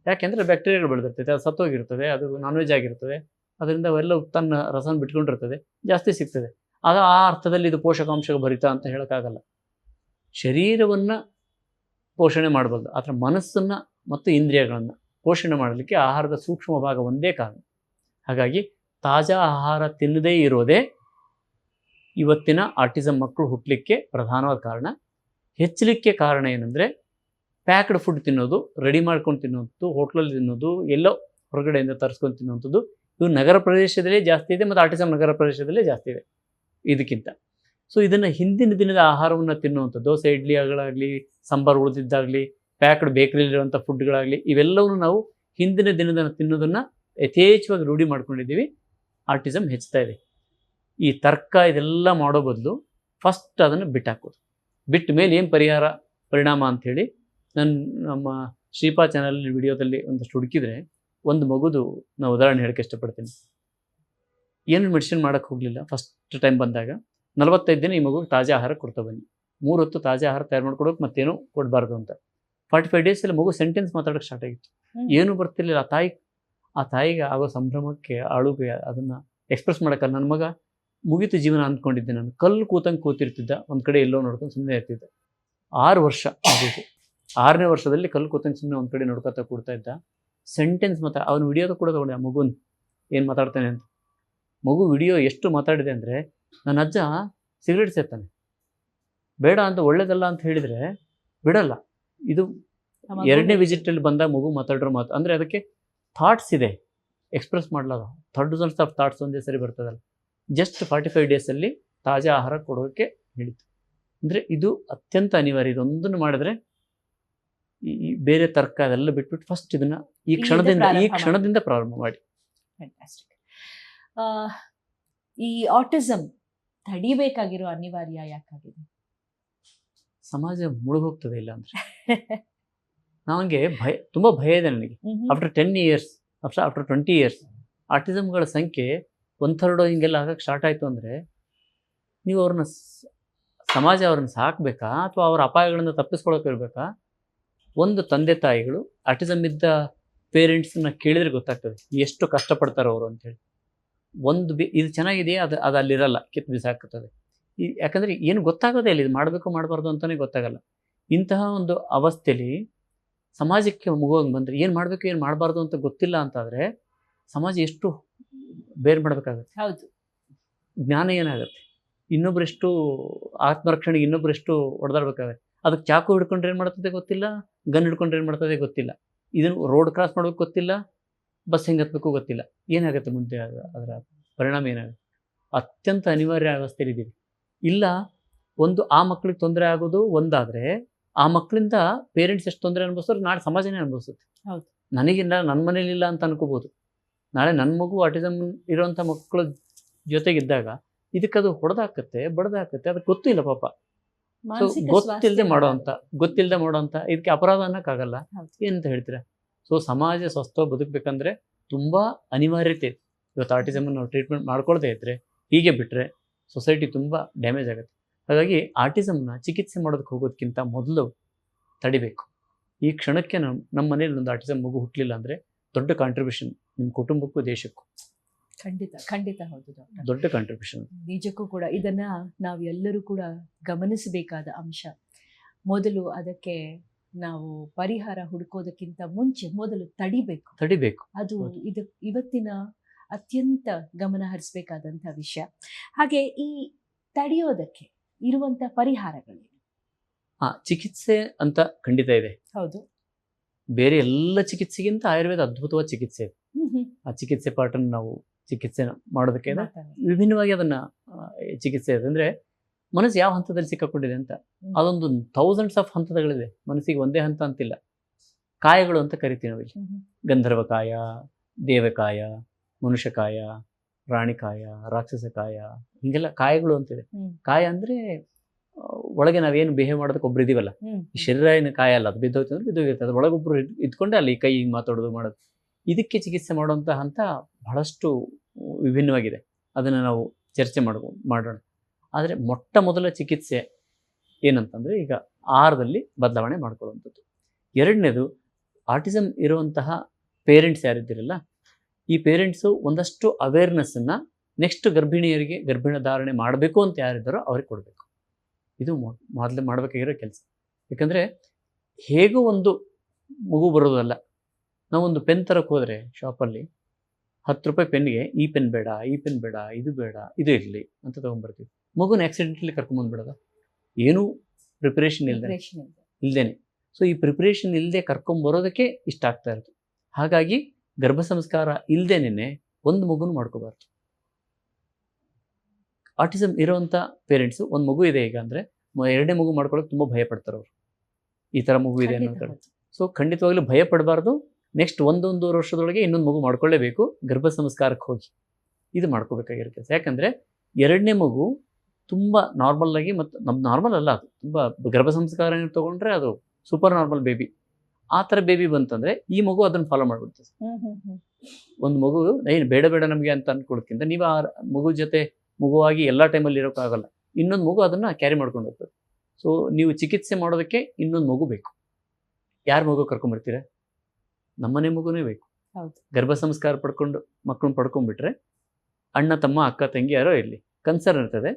ಯಾಕೆಂದರೆ ಬ್ಯಾಕ್ಟೀರಿಯಾಗಳು ಬೆಳೆದಿರ್ತದೆ, ಅದು ಸತ್ತೋಗಿರ್ತದೆ, ಅದು ನಾನ್ ವೆಜ್ ಆಗಿರ್ತದೆ, ಅದರಿಂದ ಅವೆಲ್ಲ ತನ್ನ ರಸನ ಬಿಟ್ಕೊಂಡಿರ್ತದೆ, ಜಾಸ್ತಿ ಸಿಗ್ತದೆ. ಅದು ಆ ಅರ್ಥದಲ್ಲಿ ಇದು ಪೋಷಕಾಂಶ ಭರಿತ ಅಂತ ಹೇಳೋಕ್ಕಾಗಲ್ಲ. ಶರೀರವನ್ನು ಪೋಷಣೆ ಮಾಡಬಲ್ದು, ಆದರೆ ಮನಸ್ಸನ್ನು ಮತ್ತು ಇಂದ್ರಿಯಗಳನ್ನು ಪೋಷಣೆ ಮಾಡಲಿಕ್ಕೆ ಆಹಾರದ ಸೂಕ್ಷ್ಮ ಭಾಗ ಒಂದೇ ಕಾರಣ. ಹಾಗಾಗಿ ತಾಜಾ ಆಹಾರ ತಿನ್ನದೇ ಇರೋದೇ ಇವತ್ತಿನ ಆಟಿಸಮ್ ಮಕ್ಕಳು ಹುಟ್ಟಲಿಕ್ಕೆ ಪ್ರಧಾನವಾದ ಕಾರಣ. ಹೆಚ್ಚಲಿಕ್ಕೆ ಕಾರಣ ಏನಂದರೆ ಪ್ಯಾಕ್ಡ್ ಫುಡ್ ತಿನ್ನೋದು, ರೆಡಿ ಮಾಡ್ಕೊಂಡು ತಿನ್ನೋದು, ಹೋಟ್ಲಲ್ಲಿ ತಿನ್ನೋದು, ಎಲ್ಲೋ ಹೊರಗಡೆಯಿಂದ ತರಿಸ್ಕೊಂಡು ತಿನ್ನುವಂಥದ್ದು. ಇವು ನಗರ ಪ್ರದೇಶದಲ್ಲೇ ಜಾಸ್ತಿ ಇದೆ, ಮತ್ತು ಆಟಿಸಮ್ ನಗರ ಪ್ರದೇಶದಲ್ಲೇ ಜಾಸ್ತಿ ಇದೆ ಇದಕ್ಕಿಂತ. ಸೊ ಇದನ್ನು ಹಿಂದಿನ ದಿನದ ಆಹಾರವನ್ನು ತಿನ್ನುವಂಥದ್ದು, ದೋಸೆ ಇಡ್ಲಿಗಳಾಗಲಿ, ಸಾಂಬಾರು ಉಳಿದಿದ್ದಾಗಲಿ, ಪ್ಯಾಕ್ಡ್ ಬೇಕರಿಲಿರುವಂಥ ಫುಡ್ಗಳಾಗಲಿ, ಇವೆಲ್ಲವೂ ನಾವು ಹಿಂದಿನ ದಿನದ ತಿನ್ನೋದನ್ನು ಯಥೇಚ್ಛವಾಗಿ ರೂಢಿ ಮಾಡ್ಕೊಂಡಿದ್ದೀವಿ. ಆಟಿಸಮ್ ಹೆಚ್ಚುತ್ತಾ ಇದೆ. ಈ ತರ್ಕ ಇದೆಲ್ಲ ಮಾಡೋ ಬದಲು ಫಸ್ಟ್ ಅದನ್ನು ಬಿಟ್ಟಾಕೋದು. ಬಿಟ್ಟ ಮೇಲೆ ಏನು ಪರಿಣಾಮ ಅಂಥೇಳಿ ನಮ್ಮ ಶ್ರೀಪಾ ಚಾನಲ್ ವಿಡಿಯೋದಲ್ಲಿ ಒಂದಷ್ಟು ಹುಡುಕಿದ್ರೆ ಒಂದು ಮಗುದು ನಾನು ಉದಾಹರಣೆ ಹೇಳೋಕ್ಕೆ ಇಷ್ಟಪಡ್ತೀನಿ. ಏನು ಮೆಡಿಸಿನ್ ಮಾಡೋಕ್ಕೆ ಹೋಗಲಿಲ್ಲ ಫಸ್ಟ್ ಟೈಮ್ ಬಂದಾಗ. 45 ದಿನ ಈ ಮಗುಗೆ ತಾಜಾ ಆಹಾರ ಕೊಡ್ತಾ ಬನ್ನಿ, 3 ಹೊತ್ತು ತಾಜಾ ಆಹಾರ ತಯಾರು ಮಾಡ್ಕೊಡೋಕೆ ಮತ್ತೇನೂ ಕೊಡಬಾರ್ದು ಅಂತ. 45 ಡೇಸಲ್ಲಿ ಮಗು ಸೆಂಟೆನ್ಸ್ ಮಾತಾಡೋಕ್ಕೆ ಸ್ಟಾರ್ಟ್ ಆಗಿತ್ತು. ಏನೂ ಬರ್ತಿರ್ಲಿಲ್ಲ. ಆ ತಾಯಿಗೆ ಆಗೋ ಸಂಭ್ರಮಕ್ಕೆ, ಅಳುಗೆ ಅದನ್ನು ಎಕ್ಸ್ಪ್ರೆಸ್ ಮಾಡೋಕ್ಕಲ್ಲ. ನನ್ನ ಮಗ ಮುಗೀತು ಜೀವನ ಅಂದ್ಕೊಂಡಿದ್ದೆ ನಾನು. ಕಲ್ಲು ಕೂತಂಗೆ ಕೂತಿರ್ತಿದ್ದ, ಒಂದು ಕಡೆ ಎಲ್ಲೋ ನೋಡ್ಕೊಂಡು ಸುಮ್ಮನೆ ಇರ್ತಿದ್ದ. 6 ವರ್ಷ ಮಗುಗೆ, 6ನೇ ವರ್ಷದಲ್ಲಿ ಕಲ್ಲು ಕೂತಂಗೆ ಸುಮ್ಮನೆ ಒಂದು ಕಡೆ ನೋಡ್ಕೊತಾ ಕೂಡ್ತಾ ಇದ್ದ. ಸೆಂಟೆನ್ಸ್ ಅವನು ವಿಡಿಯೋದ ಕೂಡ ತಗೊಂಡೆ ಆ ಮಗುನ ಏನು ಮಾತಾಡ್ತಾನೆ ಅಂತ. ಮಗು ವಿಡಿಯೋ ಎಷ್ಟು ಮಾತಾಡಿದೆ ಅಂದರೆ, ನನ್ನ ಅಜ್ಜ ಸಿಗರೇಟ್ ಸೇರ್ತಾನೆ, ಬೇಡ ಅಂತ, ಒಳ್ಳೇದಲ್ಲ ಅಂತ ಹೇಳಿದರೆ ಬಿಡಲ್ಲ. ಇದು 2ನೇ ವಿಸಿಟಲ್ಲಿ ಬಂದಾಗ ಮಗು ಮಾತಾಡಿರೋ ಮಾತು ಅಂದರೆ ಅದಕ್ಕೆ ಥಾಟ್ಸ್ ಇದೆ, ಎಕ್ಸ್ಪ್ರೆಸ್ ಮಾಡಲಾಗ. ಥೌಸಂಡ್ಸ್ ಆಫ್ ಥಾಟ್ಸ್ ಒಂದೇ ಸರಿ ಬರ್ತದಲ್ಲ. ಜಸ್ಟ್ 45 ಡೇಸಲ್ಲಿ ತಾಜಾ ಆಹಾರ ಕೊಡೋಕ್ಕೆ ಹೇಳಿತು. ಅಂದರೆ ಇದು ಅತ್ಯಂತ ಅನಿವಾರ್ಯ. ಇದೊಂದನ್ನು ಮಾಡಿದ್ರೆ ಈ ಬೇರೆ ತರ್ಕ ಅದೆಲ್ಲ ಬಿಟ್ಬಿಟ್ಟು ಫಸ್ಟ್ ಇದನ್ನು ಈ ಕ್ಷಣದಿಂದ ಪ್ರಾರಂಭ ಮಾಡಿ. ಫ್ಯಾಂಟಾಸ್ಟಿಕ್. ಈ ಆಟಿಸಮ್ ತಡಿಬೇಕಾಗಿರೋ ಅನಿವಾರ್ಯ ಯಾಕಾಗಿದೆ? ಸಮಾಜ ಮುಳುಗೋಗ್ತದೆ ಇಲ್ಲ ಅಂದರೆ. ನನಗೆ ತುಂಬ ಭಯ ಇದೆ ನನಗೆ. ಆಫ್ಟರ್ 10 ಇಯರ್ಸ್, ಆಫ್ಟರ್ 20 ಇಯರ್ಸ್ ಆಟಿಸಮ್ಗಳ ಸಂಖ್ಯೆ 1/3 ಹಿಂಗೆಲ್ಲ ಆಗಕ್ಕೆ ಸ್ಟಾರ್ಟ್ ಆಯಿತು ಅಂದರೆ, ನೀವು ಸಮಾಜ ಅವ್ರನ್ನ ಸಾಕಬೇಕಾ ಅಥವಾ ಅವರ ಅಪಾಯಗಳನ್ನು ತಪ್ಪಿಸ್ಕೊಳ್ಳೋಕೆ ಇರಬೇಕಾ? ಒಂದು ತಂದೆ ತಾಯಿಗಳು ಆಟಿಸಮ್ ಇದ್ದ ಪೇರೆಂಟ್ಸನ್ನ ಕೇಳಿದರೆ ಗೊತ್ತಾಗ್ತದೆ ಎಷ್ಟು ಕಷ್ಟಪಡ್ತಾರೆ ಅವರು ಅಂಥೇಳಿ. ಇದು ಚೆನ್ನಾಗಿದೆಯಾ, ಅದು ಅಲ್ಲಿರಲ್ಲ, ಕಿತ್ತು ಬಿಸಾಕ್ತದೆ. ಯಾಕಂದರೆ ಏನು ಗೊತ್ತಾಗೋದೇ ಇಲ್ಲ, ಇದು ಮಾಡಬೇಕು ಮಾಡಬಾರ್ದು ಅಂತಲೇ ಗೊತ್ತಾಗಲ್ಲ. ಇಂತಹ ಒಂದು ಅವಸ್ಥೆಯಲ್ಲಿ ಸಮಾಜಕ್ಕೆ ಮುಗೋಗಿ ಬಂದರೆ ಏನು ಮಾಡಬೇಕು ಏನು ಮಾಡಬಾರ್ದು ಅಂತ ಗೊತ್ತಿಲ್ಲ ಅಂತಾದರೆ ಸಮಾಜ ಎಷ್ಟು ಬೇರೆ ಮಾಡಬೇಕಾಗತ್ತೆ. ಹೌದು, ಜ್ಞಾನ ಏನಾಗುತ್ತೆ? ಇನ್ನೊಬ್ಬರೆಷ್ಟು ಆತ್ಮರಕ್ಷಣೆಗೆ ಇನ್ನೊಬ್ಬರೆಷ್ಟು ಹೊಡೆದಾಡ್ಬೇಕಾಗತ್ತೆ. ಅದಕ್ಕೆ ಚಾಕು ಹಿಡ್ಕೊಂಡ್ರೆ ಏನು ಮಾಡ್ತದೆ ಗೊತ್ತಿಲ್ಲ, ಗನ್ ಹಿಡ್ಕೊಂಡ್ರೆ ಏನು ಮಾಡ್ತದೆ ಗೊತ್ತಿಲ್ಲ, ಇದನ್ನು ರೋಡ್ ಕ್ರಾಸ್ ಮಾಡೋಕ್ಕೆ ಗೊತ್ತಿಲ್ಲ, ಬಸ್ ಹೆಂಗೆ ಹತ್ತಬೇಕು ಗೊತ್ತಿಲ್ಲ. ಏನಾಗುತ್ತೆ ಮುಂದೆ ಅದರ ಪರಿಣಾಮ ಏನಾಗುತ್ತೆ? ಅತ್ಯಂತ ಅನಿವಾರ್ಯ ಅವಸ್ಥೆಯಲ್ಲಿದ್ದೀವಿ. ಇಲ್ಲ ಒಂದು ಆ ಮಕ್ಕಳಿಗೆ ತೊಂದರೆ ಆಗೋದು ಒಂದಾದರೆ, ಆ ಮಕ್ಕಳಿಂದ ಪೇರೆಂಟ್ಸ್ ಎಷ್ಟು ತೊಂದರೆ ಅನುಭವಿಸೋರು ನಾಳೆ ಸಮಾಜನೇ ಅನುಭವಿಸುತ್ತೆ. ಹೌದು, ನನಗಿಲ್ಲ, ನನ್ನ ಮನೇಲಿಲ್ಲ ಅಂತ ಅನ್ಕೋಬೋದು. ನಾಳೆ ನನ್ನ ಮಗು ಆಟಿಸಮ್ ಇರೋವಂಥ ಮಕ್ಕಳ ಜೊತೆಗಿದ್ದಾಗ ಇದಕ್ಕದು ಹೊಡೆದಾಕತ್ತೆ, ಬಡ್ದಾಕತ್ತೆ, ಅದಕ್ಕೆ ಗೊತ್ತಿಲ್ಲ ಪಾಪ. ಸೊ ಗೊತ್ತಿಲ್ಲದೆ ಮಾಡೋವಂಥ ಇದಕ್ಕೆ ಅಪರಾಧ ಅನ್ನೋಕ್ಕಾಗಲ್ಲ. ಏನಂತ ಹೇಳ್ತೀರಾ? ಸೊ ಸಮಾಜ ಸ್ವಸ್ಥವಾಗಿ ಬದುಕಬೇಕಂದ್ರೆ ತುಂಬ ಅನಿವಾರ್ಯತೆ ಇದೆ. ಇವತ್ತು ಆಟಿಸಮನ್ನು ನಾವು ಟ್ರೀಟ್ಮೆಂಟ್ ಮಾಡ್ಕೊಳ್ದೇ ಇದ್ದರೆ, ಹೀಗೆ ಬಿಟ್ಟರೆ ಸೊಸೈಟಿ ತುಂಬ ಡ್ಯಾಮೇಜ್ ಆಗುತ್ತೆ. ಹಾಗಾಗಿ ಆಟಿಸಮ್ನ ಚಿಕಿತ್ಸೆ ಮಾಡೋದಕ್ಕೆ ಹೋಗೋದಕ್ಕಿಂತ ಮೊದಲು ತಡಿಬೇಕು. ಈ ಕ್ಷಣಕ್ಕೆ ನಮ್ಮ ಮನೇಲಿ ಒಂದು ಆಟಿಸಮ್ ಮಗು ಹುಟ್ಟಲಿಲ್ಲ ಅಂದರೆ ದೊಡ್ಡ ಕಾಂಟ್ರಿಬ್ಯೂಷನ್ ನಿಮ್ಮ ಕುಟುಂಬಕ್ಕೂ ದೇಶಕ್ಕೂ. ಖಂಡಿತ ಖಂಡಿತ ಹೌದು ಡಾಕ್ಟರ್. ದೊಡ್ಡ ಕಾಂಟ್ರಿಬ್ಯೂಷನ್. ನಿಜಕ್ಕೂ ಕೂಡ ಇದನ್ನ ನಾವು ಎಲ್ಲರೂ ಕೂಡ ಗಮನಿಸಬೇಕಾದ ಅಂಶ. ಮೊದಲು ಅದಕ್ಕೆ ನಾವು ಪರಿಹಾರ ಹುಡುಕೋದಕ್ಕಿಂತ ಮುಂಚೆ ಮೊದಲು ತಡಿಬೇಕು. ಅದು ಇದು ಇವತ್ತಿನ ಅತ್ಯಂತ ಗಮನ ಹರಿಸಬೇಕಾದಂಥ ವಿಷಯ. ಹಾಗೆ ಈ ತಡೆಯೋದಕ್ಕೆ ಇರುವಂಥ ಪರಿಹಾರಗಳೇನು? ಚಿಕಿತ್ಸೆ ಅಂತ ಖಂಡಿತ ಇದೆ. ಹೌದು. ಬೇರೆ ಎಲ್ಲ ಚಿಕಿತ್ಸೆಗಿಂತ ಆಯುರ್ವೇದ ಅದ್ಭುತವಾದ ಚಿಕಿತ್ಸೆ ಇದೆ. ಆ ಚಿಕಿತ್ಸೆ ಪಾರ್ಟನ್ನು ನಾವು ಚಿಕಿತ್ಸೆ ಮಾಡೋದಕ್ಕೆ ವಿಭಿನ್ನವಾಗಿ ಅದನ್ನ ಚಿಕಿತ್ಸೆ ಇದೆ. ಅಂದ್ರೆ ಮನಸ್ಸು ಯಾವ ಹಂತದಲ್ಲಿ ಸಿಕ್ಕಾಕೊಂಡಿದೆ ಅಂತ ಅದೊಂದು ಥೌಸಂಡ್ಸ್ ಆಫ್ ಹಂತಗಳಿದೆ. ಮನಸ್ಸಿಗೆ ಒಂದೇ ಹಂತ ಅಂತಿಲ್ಲ. ಕಾಯಗಳು ಅಂತ ಕರಿತೀವಿ ನಾವಿಲ್ಲಿ. ಗಂಧರ್ವಕಾಯ, ದೇವಕಾಯ, ಮನುಷ್ಯಕಾಯ, ರಾಣಿಕಾಯ, ರಾಕ್ಷಸಕಾಯ, ಹೀಗೆಲ್ಲ ಕಾಯಗಳು ಅಂತಿದೆ. ಕಾಯ ಅಂದ್ರೆ ಒಳಗೆ ನಾವೇನು ಬಿಹೇವ್ ಮಾಡೋದಕ್ಕೆ ಒಬ್ರು ಇದೀವಲ್ಲ, ಈ ಶರೀರ ಏನು ಕಾಯ ಅಲ್ಲ, ಅದು ಬಿದ್ದೋಯ್ತು ಅಂದ್ರೆ ಬಿದ್ದೋಗಿರುತ್ತೆ. ಅದು ಒಳಗೊಬ್ರು ಇದ್ಕೊಂಡೆ ಅಲ್ಲಿ ಕೈ ಮಾತಾಡೋದು ಮಾಡೋದು. ಇದಕ್ಕೆ ಚಿಕಿತ್ಸೆ ಮಾಡುವಂಥ ಹಂತ ಬಹಳಷ್ಟು ವಿಭಿನ್ನವಾಗಿದೆ. ಅದನ್ನು ನಾವು ಚರ್ಚೆ ಮಾಡೋಣ. ಆದರೆ ಮೊಟ್ಟ ಮೊದಲ ಚಿಕಿತ್ಸೆ ಏನಂತಂದರೆ ಈಗ ಆಹಾರದಲ್ಲಿ ಬದಲಾವಣೆ ಮಾಡ್ಕೊಳ್ಳುವಂಥದ್ದು. ಎರಡನೇದು, ಆಟಿಸಮ್ ಇರುವಂತಹ ಪೇರೆಂಟ್ಸ್ ಯಾರಿದ್ದೀರಲ್ಲ, ಈ ಪೇರೆಂಟ್ಸು ಒಂದಷ್ಟು ಅವೇರ್ನೆಸ್ಸನ್ನು ನೆಕ್ಸ್ಟ್ ಗರ್ಭಿಣಿಯರಿಗೆ ಗರ್ಭಿಣ ಧಾರಣೆ ಮಾಡಬೇಕು ಅಂತ ಯಾರಿದ್ದಾರೋ ಅವ್ರಿಗೆ ಕೊಡಬೇಕು. ಇದು ಮೊದಲು ಮಾಡಬೇಕಾಗಿರೋ ಕೆಲಸ. ಯಾಕಂದರೆ ಹೇಗೋ ಒಂದು ಮಗು ಬರೋದಲ್ಲ. ನಾವೊಂದು ಪೆನ್ ತರಕ್ಕೆ ಹೋದರೆ ಶಾಪಲ್ಲಿ 10 ರೂಪಾಯಿ ಪೆನ್ಗೆ ಈ ಪೆನ್ ಬೇಡ, ಈ ಪೆನ್ ಬೇಡ, ಇದು ಬೇಡ, ಇದು ಇರಲಿ ಅಂತ ತೊಗೊಂಡ್ಬರ್ತೀವಿ. ಮಗುನ ಆಕ್ಸಿಡೆಂಟ್ಲಿ ಕರ್ಕೊಂಬಂದ್ಬಿಡೋದ, ಏನೂ ಪ್ರಿಪ್ರೇಷನ್ ಇಲ್ದೇನೆ. ಸೊ ಈ ಪ್ರಿಪ್ರೇಷನ್ ಇಲ್ಲದೆ ಕರ್ಕೊಂಬರೋದಕ್ಕೆ ಇಷ್ಟ ಆಗ್ತಾ ಇರೋದು. ಹಾಗಾಗಿ ಗರ್ಭ ಸಂಸ್ಕಾರ ಇಲ್ಲದೇನೆ ಒಂದು ಮಗುನ ಮಾಡ್ಕೋಬಾರ್ದು. ಆಟಿಸಮ್ ಇರೋವಂಥ ಪೇರೆಂಟ್ಸು ಒಂದು ಮಗು ಇದೆ ಈಗ ಅಂದರೆ ಎರಡನೇ ಮಗು ಮಾಡ್ಕೊಳ್ಳೋಕೆ ತುಂಬ ಭಯ ಪಡ್ತಾರೆ ಅವರು. ಈ ಥರ ಮಗು ಇದೆ ಅನ್ನೋ. ಸೊ ಖಂಡಿತವಾಗ್ಲೂ ಭಯ ಪಡಬಾರ್ದು. ನೆಕ್ಸ್ಟ್ 1-1.5 ವರ್ಷದೊಳಗೆ ಇನ್ನೊಂದು ಮಗು ಮಾಡ್ಕೊಳ್ಳೇಬೇಕು. ಗರ್ಭ ಸಂಸ್ಕಾರಕ್ಕೆ ಹೋಗಿ ಇದು ಮಾಡ್ಕೋಬೇಕಾಗಿರೋ ಕೆಲಸ. ಯಾಕಂದರೆ ಎರಡನೇ ಮಗು ತುಂಬ ನಾರ್ಮಲ್ ಆಗಿ, ಮತ್ತು ನಮ್ದು ನಾರ್ಮಲ್ ಅಲ್ಲ, ಅದು ತುಂಬ ಗರ್ಭ ಸಂಸ್ಕಾರ ತೊಗೊಂಡ್ರೆ ಅದು ಸೂಪರ್ ನಾರ್ಮಲ್ ಬೇಬಿ. ಆ ಥರ ಬೇಬಿ ಬಂತಂದರೆ ಈ ಮಗು ಅದನ್ನು ಫಾಲೋ ಮಾಡಿಬಿಡ್ತದೆ. ಒಂದು ಮಗು ಏನು ಬೇಡ ಬೇಡ ನಮಗೆ ಅಂತ ಅಂದ್ಕೊಳ್ಳೋದ್ಕಿಂತ ನೀವು ಆ ಮಗು ಜೊತೆ ಮಗುವಾಗಿ ಎಲ್ಲ ಟೈಮಲ್ಲಿ ಇರೋಕ್ಕಾಗಲ್ಲ. ಇನ್ನೊಂದು ಮಗು ಅದನ್ನು ಕ್ಯಾರಿ ಮಾಡ್ಕೊಂಡು ಹೋಗ್ತದೆ. ಸೊ ನೀವು ಚಿಕಿತ್ಸೆ ಮಾಡೋದಕ್ಕೆ ಇನ್ನೊಂದು ಮಗು ಬೇಕು. ಯಾರು ಮಗು ಕರ್ಕೊಂಬರ್ತೀರ? ನಮ್ಮನೆ ಮಗುನೇ ಬೇಕು. ಗರ್ಭ ಸಂಸ್ಕಾರ ಪಡ್ಕೊಂಡು ಮಕ್ಕಳನ್ನ ಪಡ್ಕೊಂಡ್ಬಿಟ್ರೆ ಅಣ್ಣ ತಮ್ಮ ಅಕ್ಕ ತಂಗಿ ಯಾರೋ ಇರಲಿ ಕನ್ಸರ್ನ್ ಇರ್ತದೆ,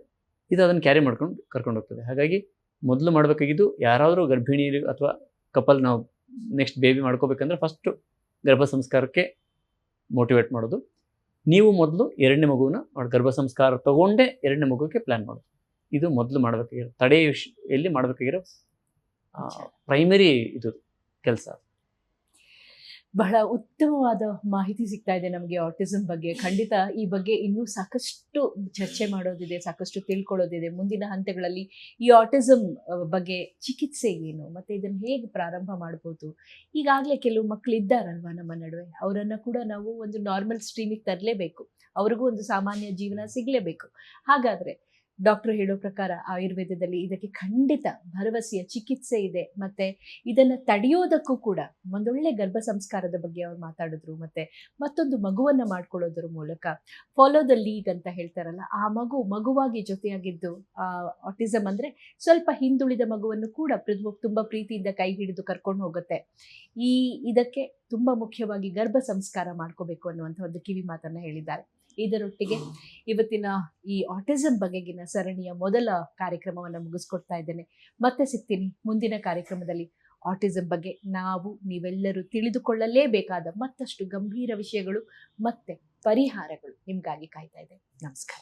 ಇದು ಅದನ್ನು ಕ್ಯಾರಿ ಮಾಡ್ಕೊಂಡು ಕರ್ಕೊಂಡು ಹೋಗ್ತದೆ. ಹಾಗಾಗಿ ಮೊದಲು ಮಾಡಬೇಕಾಗಿದ್ದು, ಯಾರಾದರೂ ಗರ್ಭಿಣಿಯರು ಅಥವಾ ಕಪಲ್ ನಾವು ನೆಕ್ಸ್ಟ್ ಬೇಬಿ ಮಾಡ್ಕೋಬೇಕಂದ್ರೆ ಫಸ್ಟು ಗರ್ಭ ಸಂಸ್ಕಾರಕ್ಕೆ ಮೋಟಿವೇಟ್ ಮಾಡೋದು. ನೀವು ಮೊದಲು ಎರಡನೇ ಮಗುವನ್ನ ಗರ್ಭ ಸಂಸ್ಕಾರ ತಗೊಂಡೇ ಎರಡನೇ ಮಗುವಿಗೆ ಪ್ಲ್ಯಾನ್ ಮಾಡೋದು. ಇದು ಮೊದಲು ಮಾಡಬೇಕಾಗಿರೋ ಎಲ್ಲಿ ಮಾಡಬೇಕಾಗಿರೋ ಪ್ರೈಮರಿ ಇದು ಕೆಲಸ. ಬಹಳ ಉತ್ತಮವಾದ ಮಾಹಿತಿ ಸಿಗ್ತಾ ಇದೆ ನಮಗೆ ಆಟಿಸಮ್ ಬಗ್ಗೆ. ಖಂಡಿತ ಈ ಬಗ್ಗೆ ಇನ್ನೂ ಸಾಕಷ್ಟು ಚರ್ಚೆ ಮಾಡೋದಿದೆ, ಸಾಕಷ್ಟು ತಿಳ್ಕೊಳ್ಳೋದಿದೆ. ಮುಂದಿನ ಹಂತಗಳಲ್ಲಿ ಈ ಆಟಿಸಮ್ ಬಗ್ಗೆ ಚಿಕಿತ್ಸೆ ಏನು ಮತ್ತು ಇದನ್ನು ಹೇಗೆ ಪ್ರಾರಂಭ ಮಾಡ್ಬೋದು. ಈಗಾಗಲೇ ಕೆಲವು ಮಕ್ಕಳು ಇದ್ದಾರಲ್ವ ನಮ್ಮ ನಡುವೆ, ಅವರನ್ನು ಕೂಡ ನಾವು ಒಂದು ನಾರ್ಮಲ್ ಸ್ಟ್ರೀಮಿಗೆ ತರಲೇಬೇಕು. ಅವ್ರಿಗೂ ಒಂದು ಸಾಮಾನ್ಯ ಜೀವನ ಸಿಗಲೇಬೇಕು. ಹಾಗಾದರೆ ಡಾಕ್ಟರ್ ಹೇಳೋ ಪ್ರಕಾರ ಆಯುರ್ವೇದದಲ್ಲಿ ಇದಕ್ಕೆ ಖಂಡಿತ ಭರವಸೆಯ ಚಿಕಿತ್ಸೆ ಇದೆ. ಮತ್ತು ಇದನ್ನು ತಡೆಯೋದಕ್ಕೂ ಕೂಡ ಒಂದೊಳ್ಳೆ ಗರ್ಭ ಸಂಸ್ಕಾರದ ಬಗ್ಗೆ ಅವ್ರು ಮಾತಾಡಿದ್ರು. ಮತ್ತು ಮತ್ತೊಂದು ಮಗುವನ್ನು ಮಾಡ್ಕೊಳ್ಳೋದ್ರ ಮೂಲಕ ಫಾಲೋ ದ ಲೀಡ್ ಅಂತ ಹೇಳ್ತಾರಲ್ಲ, ಆ ಮಗುವಾಗಿ ಜೊತೆಯಾಗಿದ್ದು, ಆಟಿಸಮ್ ಅಂದರೆ ಸ್ವಲ್ಪ ಹಿಂದುಳಿದ ಮಗುವನ್ನು ಕೂಡ ತುಂಬ ಪ್ರೀತಿಯಿಂದ ಕೈ ಹಿಡಿದು ಕರ್ಕೊಂಡು ಹೋಗುತ್ತೆ. ಇದಕ್ಕೆ ತುಂಬ ಮುಖ್ಯವಾಗಿ ಗರ್ಭ ಸಂಸ್ಕಾರ ಮಾಡ್ಕೋಬೇಕು ಅನ್ನುವಂಥ ಒಂದು ಕಿವಿ ಮಾತನ್ನು ಹೇಳಿದ್ದಾರೆ. ಇದರೊಟ್ಟಿಗೆ ಇವತ್ತಿನ ಈ ಆಟಿಸಮ್ ಬಗೆಗಿನ ಸರಣಿಯ ಮೊದಲ ಕಾರ್ಯಕ್ರಮವನ್ನು ಮುಗಿಸ್ಕೊಡ್ತಾ ಇದ್ದೇನೆ. ಮತ್ತೆ ಸಿಗ್ತೀನಿ ಮುಂದಿನ ಕಾರ್ಯಕ್ರಮದಲ್ಲಿ. ಆಟಿಸಮ್ ಬಗ್ಗೆ ನೀವೆಲ್ಲರೂ ತಿಳಿದುಕೊಳ್ಳಲೇಬೇಕಾದ ಮತ್ತಷ್ಟು ಗಂಭೀರ ವಿಷಯಗಳು ಮತ್ತೆ ಪರಿಹಾರಗಳು ನಿಮಗಾಗಿ ಕಾಯ್ತಾ ಇದೆ. ನಮಸ್ಕಾರ.